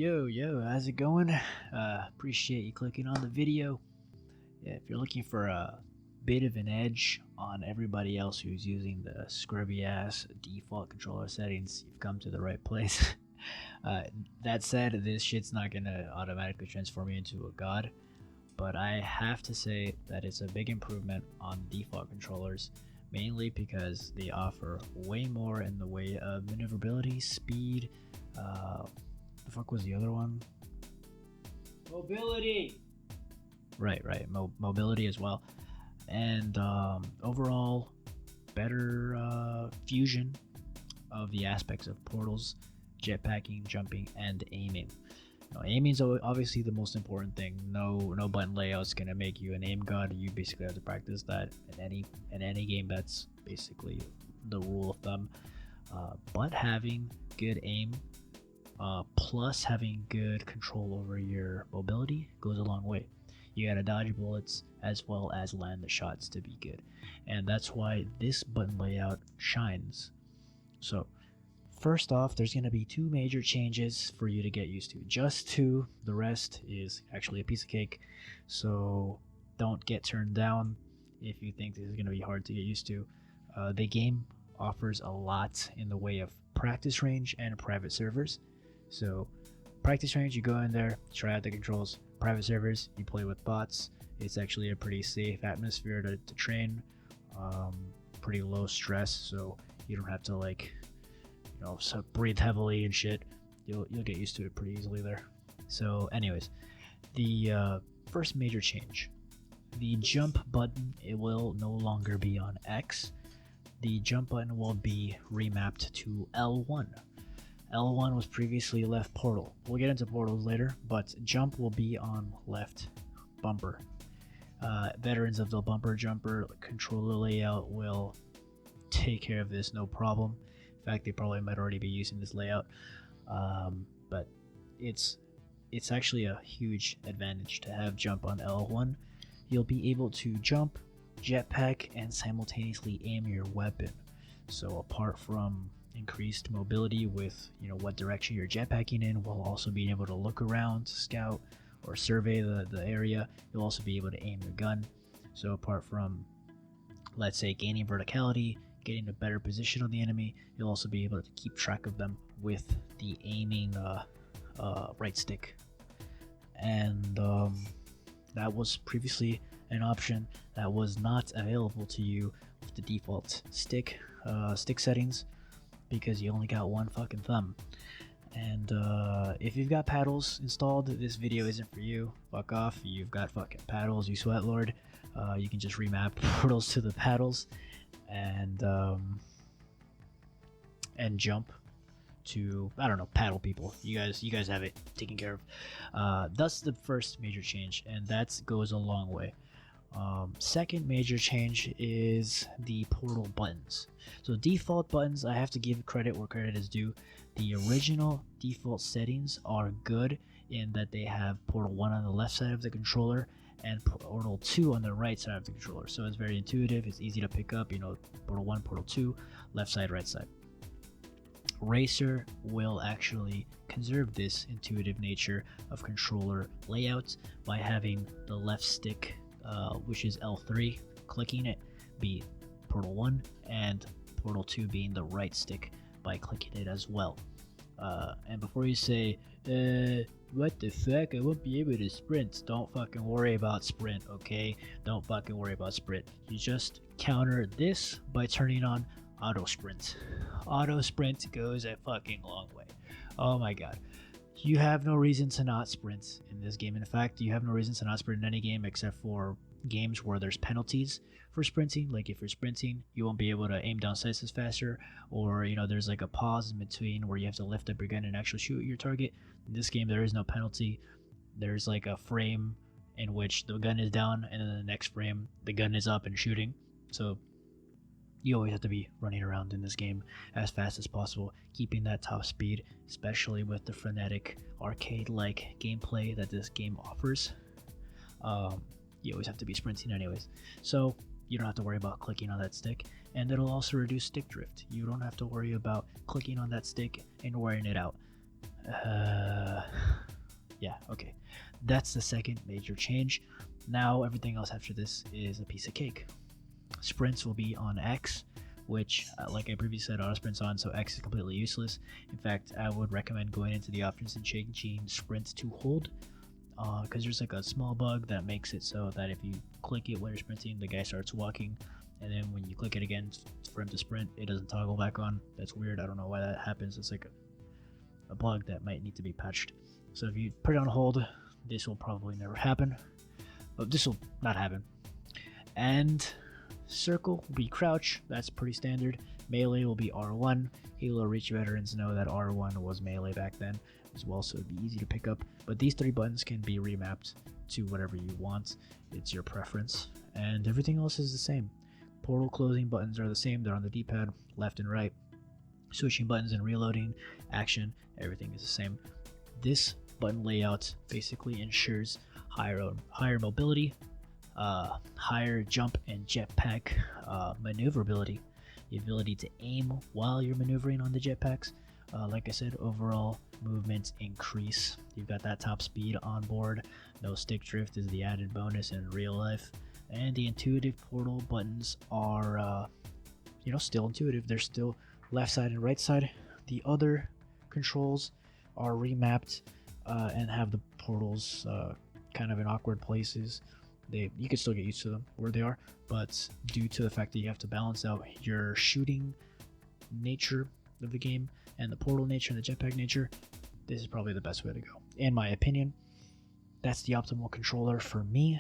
Yo, how's it going? Appreciate you clicking on the video. Yeah, if you're looking for a bit of an edge on everybody else who's using the scrubby ass default controller settings, you've come to the right place. That said, this shit's not gonna automatically transform you into a god, but I have to say that it's a big improvement on default controllers, mainly because they offer way more in the way of maneuverability, speed, the fuck was the other one? Mobility! Right, mobility as well. And overall, better fusion of the aspects of portals, jetpacking, jumping, and aiming. Now, aiming is obviously the most important thing. No button layout's gonna make you an aim god. You basically have to practice that in any game. That's basically the rule of thumb. But having good aim plus having good control over your mobility goes a long way. You gotta dodge bullets as well as land the shots to be good, and that's why this button layout shines. So first off, there's going to be two major changes for you to get used to. Just two. The rest is actually a piece of cake, so don't get turned down if you think this is going to be hard to get used to. The game offers a lot in the way of practice range and private servers. So practice range, you go in there, try out the controls. Private servers, you play with bots. It's actually a pretty safe atmosphere to train. Pretty low stress, so you don't have to so breathe heavily and shit. You'll get used to it pretty easily there. So anyways, the first major change, the jump button, it will no longer be on X. The jump button will be remapped to L1. L1 was previously left portal. We'll get into portals later, but jump will be on left bumper. Veterans of the bumper jumper controller layout will take care of this, no problem. In fact, they probably might already be using this layout, but it's actually a huge advantage to have jump on L1. You'll be able to jump, jetpack, and simultaneously aim your weapon. So apart from increased mobility with what direction you're jetpacking in, while also being able to look around, scout, or survey the area, you'll also be able to aim your gun. So apart from, let's say, gaining verticality, getting a better position on the enemy, you'll also be able to keep track of them with the aiming right stick. And that was previously an option that was not available to you with the default stick settings, because you only got one fucking thumb. And if you've got paddles installed, this video isn't for you. Fuck off. You've got fucking paddles, you sweat lord. You can just remap portals to the paddles and jump to, I don't know, paddle people. You guys have it taken care of. That's the first major change, and that goes a long way. Second major change is the portal buttons. So default buttons, I have to give credit where credit is due. The original default settings are good in that they have portal 1 on the left side of the controller and portal 2 on the right side of the controller. So it's very intuitive, it's easy to pick up, portal 1, portal 2, left side, right side. Racer will actually conserve this intuitive nature of controller layouts by having the left stick, which is L3, clicking it, be portal 1, and portal 2 being the right stick by clicking it as well. And before you say, what the fuck, I won't be able to sprint, don't fucking worry about sprint, okay? Don't fucking worry about sprint. You just counter this by turning on auto sprint. Auto sprint goes a fucking long way. Oh my god. You have no reason to not sprint in this game. In fact, you have no reason to not sprint in any game except for games where there's penalties for sprinting. Like if you're sprinting, you won't be able to aim down sights as faster, or there's like a pause in between where you have to lift up your gun and actually shoot your target. In this game, there is no penalty. There's like a frame in which the gun is down, and then the next frame the gun is up and shooting. So you always have to be running around in this game as fast as possible, keeping that top speed, especially with the frenetic arcade-like gameplay that this game offers. You always have to be sprinting anyways, so you don't have to worry about clicking on that stick, and it'll also reduce stick drift. You don't have to worry about clicking on that stick and wearing it out. Yeah, okay. That's the second major change. Now everything else after this is a piece of cake. Sprints will be on X, which, like I previously said, auto sprints on, so X is completely useless. In fact, I would recommend going into the options and changing sprint to hold, because there's like a small bug that makes it so that if you click it when you're sprinting, the guy starts walking, and then when you click it again for him to sprint, it doesn't toggle back on. That's weird. I don't know why that happens. It's like a bug that might need to be patched. So if you put it on hold, this will probably never happen. But this will not happen. And circle will be crouch. That's pretty standard. Melee will be R1. Halo Reach veterans know that R1 was melee back then as well, so it'd be easy to pick up. But these three buttons can be remapped to whatever you want. It's your preference. And everything else is the same. Portal closing buttons are the same. They're on the D-pad, left and right. Switching buttons and reloading, action, everything is the same. This button layout basically ensures higher mobility, higher jump and jetpack maneuverability, the ability to aim while you're maneuvering on the jetpacks. Like I said, overall movements increase. You've got that top speed on board. No stick drift is the added bonus in real life. And the intuitive portal buttons are, still intuitive. They're still left side and right side. The other controls are remapped and have the portals kind of in awkward places. You can still get used to them where they are, but due to the fact that you have to balance out your shooting nature of the game and the portal nature and the jetpack nature, this is probably the best way to go, in my opinion. That's the optimal controller for me.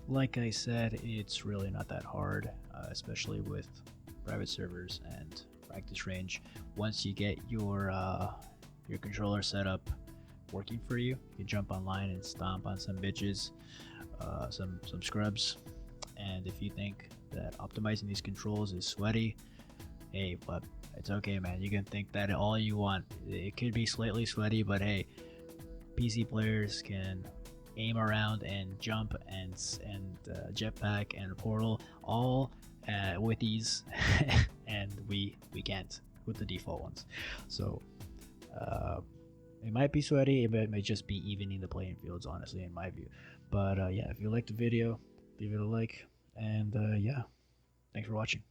Like I said, it's really not that hard, especially with private servers and practice range. Once you get your controller set up working for you, you can jump online and stomp on some bitches, some scrubs. And if you think that optimizing these controls is sweaty, hey, but it's okay, man. You can think that all you want. It could be slightly sweaty, but hey, PC players can aim around and jump and jetpack and portal all with ease, and we can't with the default ones. So it might be sweaty, but it may just be evening the playing fields, honestly, in my view. But yeah, if you liked the video, leave it a like, and yeah, thanks for watching.